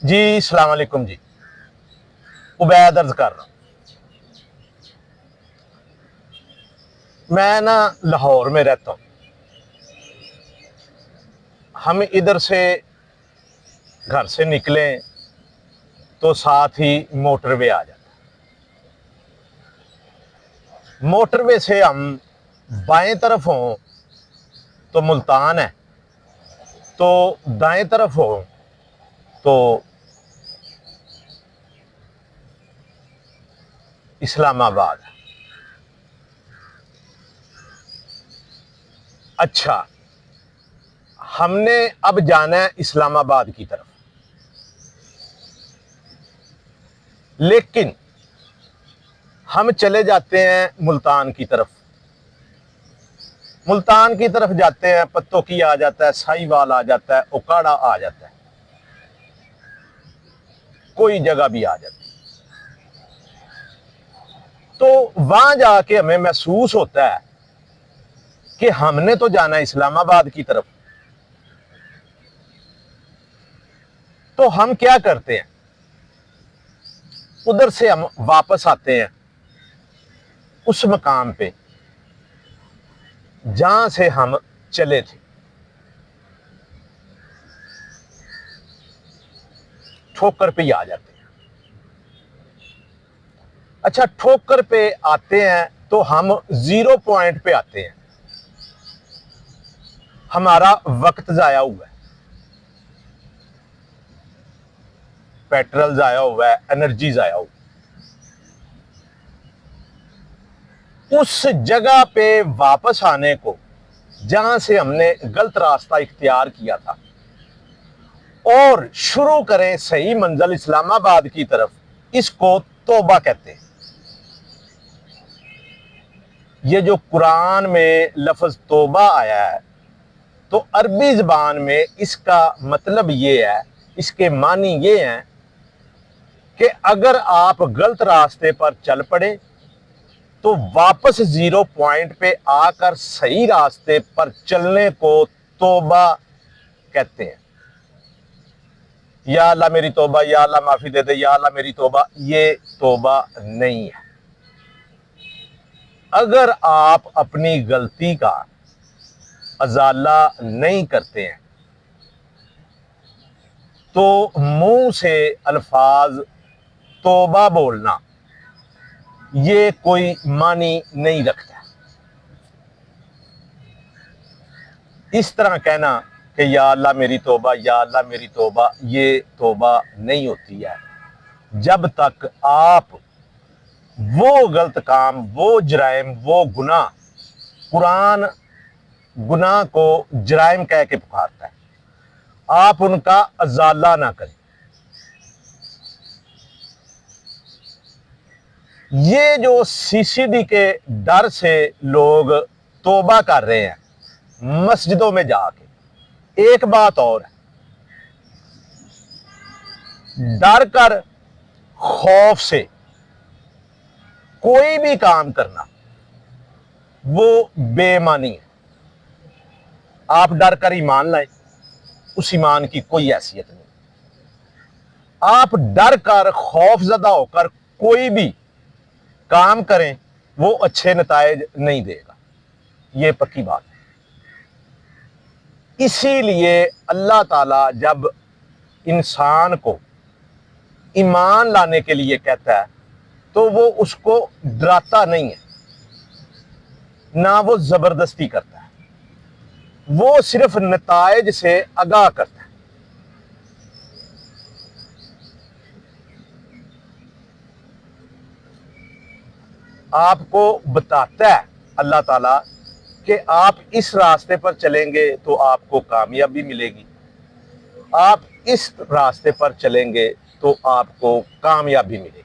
جی السلام علیکم جی، عبید عرض کر رہا ہوں۔ میں لاہور میں رہتا ہوں۔ ہم ادھر سے گھر سے نکلیں تو ساتھ ہی موٹر وے آ جاتا ہے۔ موٹر وے سے ہم بائیں طرف ہوں تو ملتان ہے، تو دائیں طرف ہوں تو اسلام آباد ہے۔ اچھا، ہم نے اب جانا ہے اسلام آباد کی طرف، لیکن ہم چلے جاتے ہیں ملتان کی طرف۔ ملتان کی طرف جاتے ہیں، پتوں کی آ جاتا ہے، سائی وال آ جاتا ہے، اوکاڑا آ جاتا ہے، کوئی جگہ بھی آ جاتی ہے۔ تو وہاں جا کے ہمیں محسوس ہوتا ہے کہ ہم نے تو جانا ہے اسلام آباد کی طرف۔ تو ہم کیا کرتے ہیں، ادھر سے ہم واپس آتے ہیں اس مقام پہ جہاں سے ہم چلے تھے۔ ٹھوکر پہ ہی آ جاتے ہیں۔ اچھا، ٹھوکر پہ آتے ہیں تو ہم 0 پوائنٹ پہ آتے ہیں۔ ہمارا وقت ضائع ہوا ہے، پیٹرول ضائع ہوا ہے، انرجی ضائع ہوا ہے۔ اس جگہ پہ واپس آنے کو، جہاں سے ہم نے غلط راستہ اختیار کیا تھا، اور شروع کریں صحیح منزل اسلام آباد کی طرف، اس کو توبہ کہتے ہیں۔ یہ جو قرآن میں لفظ توبہ آیا ہے، تو عربی زبان میں اس کا مطلب یہ ہے، اس کے معنی یہ ہیں کہ اگر آپ غلط راستے پر چل پڑے تو واپس 0 پوائنٹ پہ آ کر صحیح راستے پر چلنے کو توبہ کہتے ہیں۔ یا اللہ میری توبہ، یا اللہ معافی دے دے، یا اللہ میری توبہ، یہ توبہ نہیں ہے۔ اگر آپ اپنی غلطی کا ازالہ نہیں کرتے ہیں تو منہ سے الفاظ توبہ بولنا یہ کوئی معنی نہیں رکھتا۔ اس طرح کہنا کہ یا اللہ میری توبہ، یا اللہ میری توبہ، یہ توبہ نہیں ہوتی ہے جب تک آپ وہ غلط کام، وہ جرائم، وہ گناہ، قرآن گناہ کو جرائم کہہ کے پکارتا ہے، آپ ان کا ازالہ نہ کریں۔ یہ جو سی سی ڈی کے ڈر سے لوگ توبہ کر رہے ہیں مسجدوں میں جا کے، ایک بات اور ہے، ڈر کر، خوف سے کوئی بھی کام کرنا وہ بے ایمانی ہے۔ آپ ڈر کر ایمان لائیں، اس ایمان کی کوئی حیثیت نہیں۔ آپ ڈر کر، خوف زدہ ہو کر کوئی بھی کام کریں، وہ اچھے نتائج نہیں دے گا، یہ پکی بات ہے۔ اسی لیے اللہ تعالیٰ جب انسان کو ایمان لانے کے لیے کہتا ہے تو وہ اس کو ڈراتا نہیں ہے، نہ وہ زبردستی کرتا ہے، وہ صرف نتائج سے آگاہ کرتا ہے۔ آپ کو بتاتا ہے اللہ تعالیٰ کہ آپ اس راستے پر چلیں گے تو آپ کو کامیابی ملے گی، آپ اس راستے پر چلیں گے تو آپ کو کامیابی ملے گی۔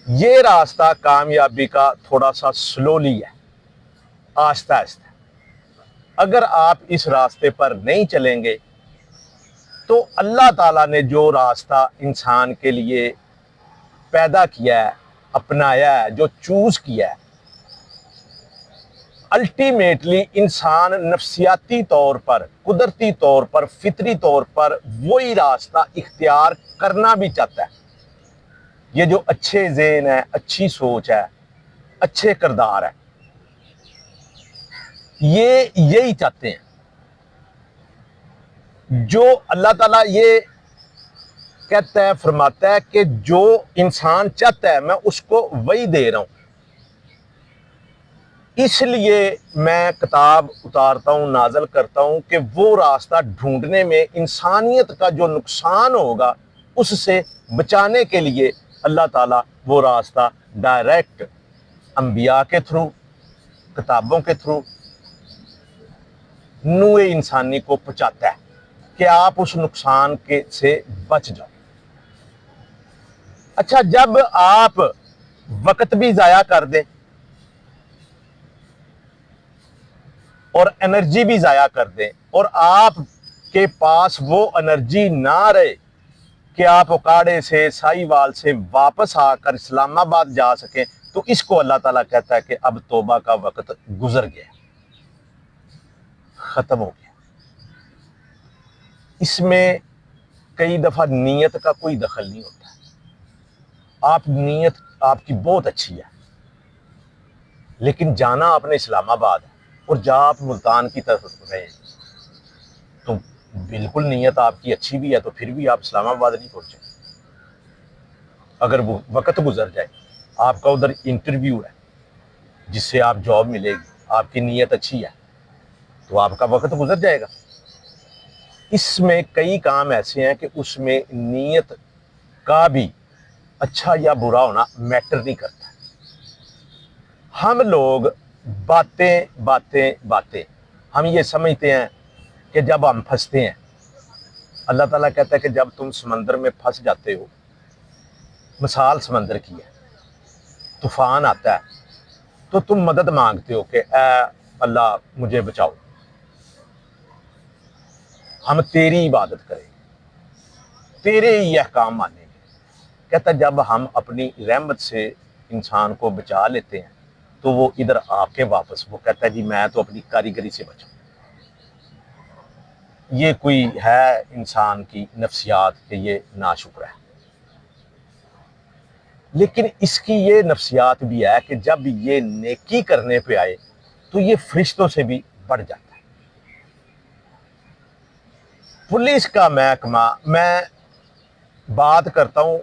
یہ راستہ کامیابی کا تھوڑا سا سلولی ہے، آہستہ آہستہ۔ اگر آپ اس راستے پر نہیں چلیں گے تو اللہ تعالیٰ نے جو راستہ انسان کے لیے پیدا کیا ہے، اپنایا ہے، جو چوز کیا ہے، الٹیمیٹلی انسان نفسیاتی طور پر، قدرتی طور پر، فطری طور پر وہی راستہ اختیار کرنا بھی چاہتا ہے۔ یہ جو اچھے ذہن ہے، اچھی سوچ ہے، اچھے کردار ہے، یہ یہی چاہتے ہیں۔ جو اللہ تعالیٰ یہ کہتا ہے، فرماتا ہے کہ جو انسان چاہتا ہے میں اس کو وہی دے رہا ہوں۔ اس لیے میں کتاب اتارتا ہوں، نازل کرتا ہوں کہ وہ راستہ ڈھونڈنے میں انسانیت کا جو نقصان ہوگا اس سے بچانے کے لیے اللہ تعالیٰ وہ راستہ ڈائریکٹ انبیاء کے تھرو، کتابوں کے تھرو نوع انسانی کو پہنچاتا ہے کہ آپ اس نقصان کے سے بچ جاؤ۔ اچھا، جب آپ وقت بھی ضائع کر دیں اور انرجی بھی ضائع کر دیں اور آپ کے پاس وہ انرجی نہ رہے کہ آپ اکاڑے سے، سائی وال سے واپس آ کر اسلام آباد جا سکیں، تو اس کو اللہ تعالیٰ کہتا ہے کہ اب توبہ کا وقت گزر گیا، ختم ہو گیا۔ اس میں کئی دفعہ نیت کا کوئی دخل نہیں ہوتا۔ آپ نیت آپ کی بہت اچھی ہے، لیکن جانا آپ نے اسلام آباد ہے اور جہاں آپ ملتان کی طرف رہے تو بالکل نیت آپ کی اچھی بھی ہے، تو پھر بھی آپ اسلام آباد نہیں پہنچے۔ اگر وہ وقت گزر جائے، آپ کا ادھر انٹرویو ہے جس سے آپ جاب ملے گی، آپ کی نیت اچھی ہے تو آپ کا وقت گزر جائے گا۔ اس میں کئی کام ایسے ہیں کہ اس میں نیت کا بھی اچھا یا برا ہونا میٹر نہیں کرتا۔ ہم لوگ باتیں ہم یہ سمجھتے ہیں کہ جب ہم پھنستے ہیں، اللہ تعالیٰ کہتا ہے کہ جب تم سمندر میں پھنس جاتے ہو، مثال سمندر کی ہے، طوفان آتا ہے تو تم مدد مانگتے ہو کہ اے اللہ مجھے بچاؤ، ہم تیری عبادت کریں گے، تیرے ہی احکام مانیں گے۔ کہتا ہے جب ہم اپنی رحمت سے انسان کو بچا لیتے ہیں تو وہ ادھر آ کے واپس وہ کہتا ہے جی میں تو اپنی کاریگری سے بچاؤں۔ یہ کوئی ہے انسان کی نفسیات کہ یہ ناشکر ہے، لیکن اس کی یہ نفسیات بھی ہے کہ جب یہ نیکی کرنے پہ آئے تو یہ فرشتوں سے بھی بڑھ جاتا ہے۔ پولیس کا محکمہ، میں بات کرتا ہوں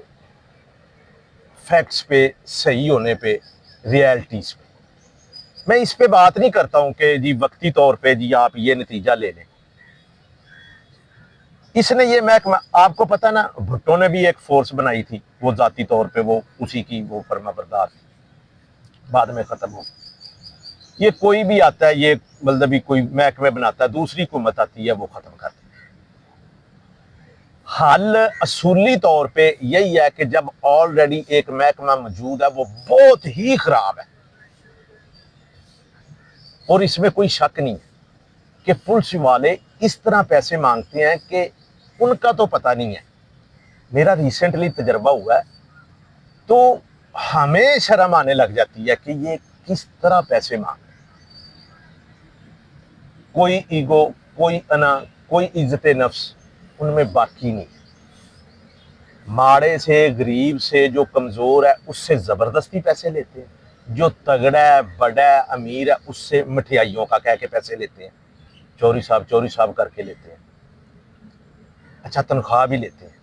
فیکٹس پہ، صحیح ہونے پہ، ریالٹیز پہ، میں اس پہ بات نہیں کرتا ہوں کہ جی وقتی طور پہ جی آپ یہ نتیجہ لے لیں۔ اس نے یہ محکمہ، آپ کو پتہ نا بھٹو نے بھی ایک فورس بنائی تھی، وہ ذاتی طور پہ وہ اسی کی وہ فرما بردار تھی، بعد میں ختم ہو۔ یہ کوئی بھی آتا ہے، یہ مطلبی کوئی محکمے بناتا ہے، دوسری حکومت آتی ہے وہ ختم کرتی ہے۔ حل اصولی طور پہ یہی ہے کہ جب آلریڈی ایک محکمہ موجود ہے وہ بہت ہی خراب ہے، اور اس میں کوئی شک نہیں ہے کہ پولیس والے اس طرح پیسے مانگتے ہیں کہ ان کا تو پتہ نہیں ہے۔ میرا ریسنٹلی تجربہ ہوا ہے تو ہمیں شرم آنے لگ جاتی ہے کہ یہ کس طرح پیسے مانگ رہے ہیں۔ کوئی ایگو، کوئی انا، کوئی عزت نفس ان میں باقی نہیں ہے۔ ماڑے سے، غریب سے، جو کمزور ہے اس سے زبردستی پیسے لیتے ہیں، جو تگڑا ہے، بڑا ہے، امیر ہے اس سے مٹھائیوں کا کہہ کے پیسے لیتے ہیں، چوری صاحب کر کے لیتے ہیں، اچھا تنخواہ بھی لیتے ہیں۔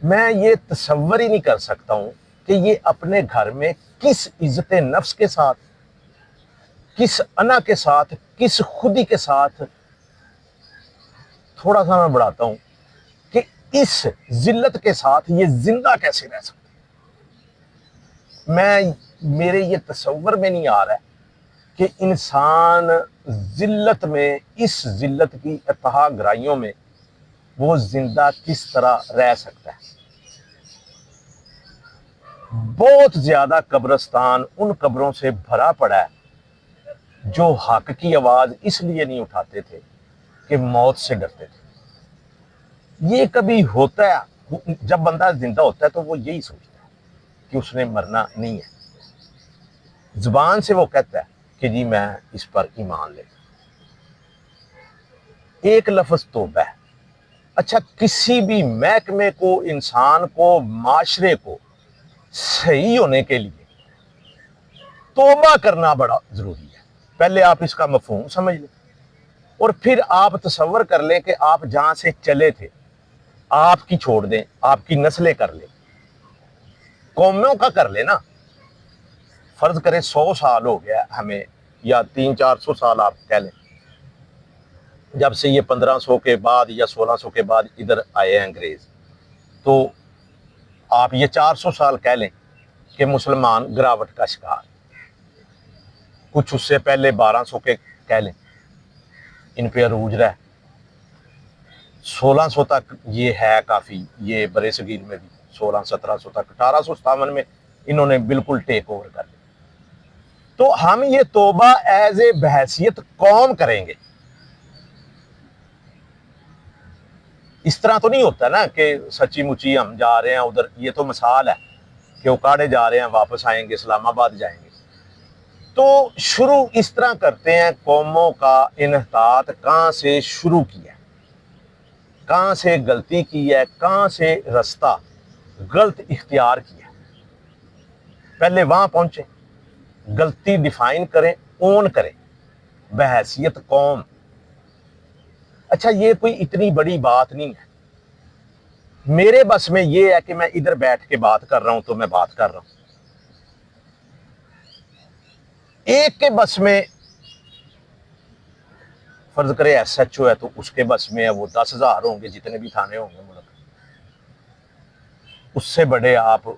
میں یہ تصور ہی نہیں کر سکتا ہوں کہ یہ اپنے گھر میں کس عزت نفس کے ساتھ، کس انا کے ساتھ، کس خودی کے ساتھ، تھوڑا سا میں بڑھاتا ہوں کہ اس ذلت کے ساتھ یہ زندہ کیسے رہ سکتے ہیں۔ میرے یہ تصور میں نہیں آ رہا ہے کہ انسان ذلت میں، اس ذلت کی اتہا گرائیوں میں وہ زندہ کس طرح رہ سکتا ہے۔ بہت زیادہ قبرستان ان قبروں سے بھرا پڑا ہے جو حق کی آواز اس لیے نہیں اٹھاتے تھے کہ موت سے ڈرتے تھے۔ یہ کبھی ہوتا ہے، جب بندہ زندہ ہوتا ہے تو وہ یہی سوچتا ہے کہ اس نے مرنا نہیں ہے، زبان سے وہ کہتا ہے کہ جی میں اس پر ایمان لے. ایک لفظ توبہ ہے. اچھا کسی بھی محکمے کو، انسان کو، معاشرے کو صحیح ہونے کے لیے توبہ کرنا بڑا ضروری ہے. پہلے آپ اس کا مفہوم سمجھ لیں اور پھر آپ تصور کر لیں کہ آپ جہاں سے چلے تھے آپ کی چھوڑ دیں، آپ کی نسلیں کر لیں، قوموں کا کر لیں نا. فرض کریں 100 سال ہو گیا ہمیں، یا 300-400 سال آپ کہہ لیں، جب سے یہ 1500 کے بعد یا 1600 کے بعد ادھر آئے ہیں انگریز. تو آپ یہ 400 سال کہہ لیں کہ مسلمان گراوٹ کا شکار، کچھ اس سے پہلے 1200 کے کہہ لیں ان پہ عروج رہا ہے. 1600 تک یہ ہے کافی، یہ برے صغیر میں بھی 1600-1700 تک. 1857 میں انہوں نے بالکل ٹیک اوور کر لیا. تو ہم یہ توبہ ایز اے بحیثیت قوم کریں گے. اس طرح تو نہیں ہوتا نا کہ سچی مچی ہم جا رہے ہیں ادھر. یہ تو مثال ہے کہ اکاڑے جا رہے ہیں، واپس آئیں گے، اسلام آباد جائیں گے. تو شروع اس طرح کرتے ہیں قوموں کا انحطاط کہاں سے شروع کیا، کہاں سے غلطی کی ہے، کہاں سے رستہ غلط اختیار کیا. پہلے وہاں پہنچے، غلطی ڈیفائن کریں، اون کریں بحیثیت قوم. اچھا یہ کوئی اتنی بڑی بات نہیں ہے. میرے بس میں یہ ہے کہ میں ادھر بیٹھ کے بات کر رہا ہوں تو میں بات کر رہا ہوں. ایک کے بس میں فرض کرے ایس ایچ او ہے تو اس کے بس میں ہے، وہ 10,000 ہوں گے جتنے بھی تھانے ہوں گے ملک. اس سے بڑے آپ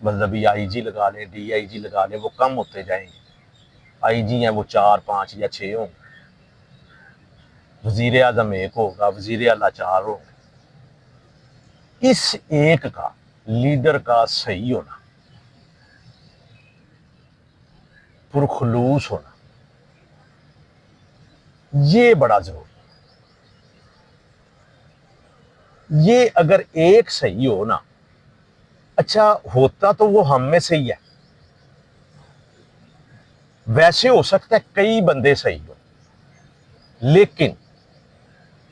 مذہبی آئی جی لگا لیں، ڈی آئی جی لگا لیں، وہ کم ہوتے جائیں گے. آئی جی ہیں وہ 4 5 یا 6 ہوں گے. وزیر اعظم ایک ہوگا، وزیر اعلیٰ 4 ہوں گے. اس ایک کا لیڈر کا صحیح ہونا، پرخلوص ہونا، یہ بڑا ضروری. یہ اگر ایک صحیح ہو نا، اچھا ہوتا تو وہ ہم میں سے ہی ہے. ویسے ہو سکتا ہے کئی بندے صحیح ہو لیکن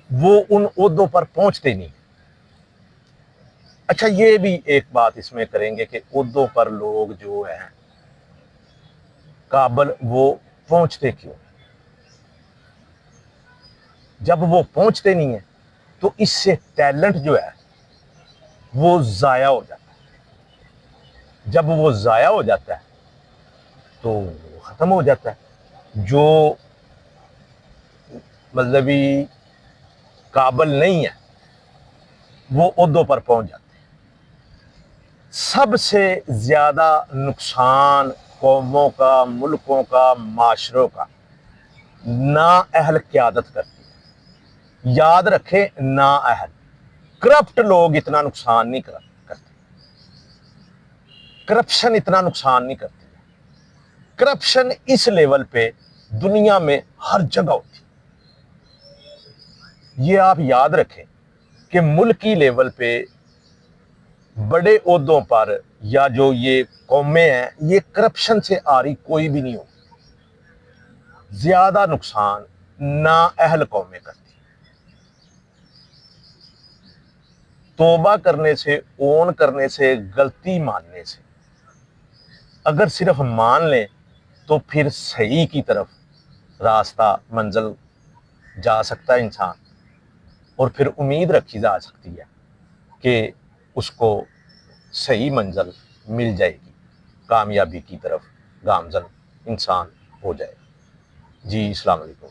وہ ان عہدوں پر پہنچتے نہیں. اچھا یہ بھی ایک بات اس میں کریں گے کہ عہدوں پر لوگ جو ہیں قابل، وہ پہنچتے کیوں؟ جب وہ پہنچتے نہیں ہیں تو اس سے ٹیلنٹ جو ہے وہ ضائع ہو جاتا ہے. جب وہ ضائع ہو جاتا ہے تو وہ ختم ہو جاتا ہے. جو مذہبی قابل نہیں ہے وہ عہدوں پر پہنچ جاتے ہیں. سب سے زیادہ نقصان قوموں کا، ملکوں کا، معاشروں کا نااہل قیادت کرتی ہے. یاد رکھیں نااہل. کرپٹ لوگ اتنا نقصان نہیں کرتے، کرپشن اتنا نقصان نہیں کرتی. کرپشن اس لیول پہ دنیا میں ہر جگہ ہوتی. یہ آپ یاد رکھیں کہ ملکی لیول پہ بڑے عہدوں پر یا جو یہ قومیں ہیں یہ کرپشن سے آری کوئی بھی نہیں ہو. زیادہ نقصان نااہل قومیں کرتی. توبہ کرنے سے، اون کرنے سے، غلطی ماننے سے، اگر صرف مان لیں تو پھر صحیح کی طرف راستہ، منزل جا سکتا ہے انسان. اور پھر امید رکھی جا سکتی ہے کہ اس کو صحیح منزل مل جائے گی، کامیابی کی طرف گامزن انسان ہو جائے. جی السلام علیکم.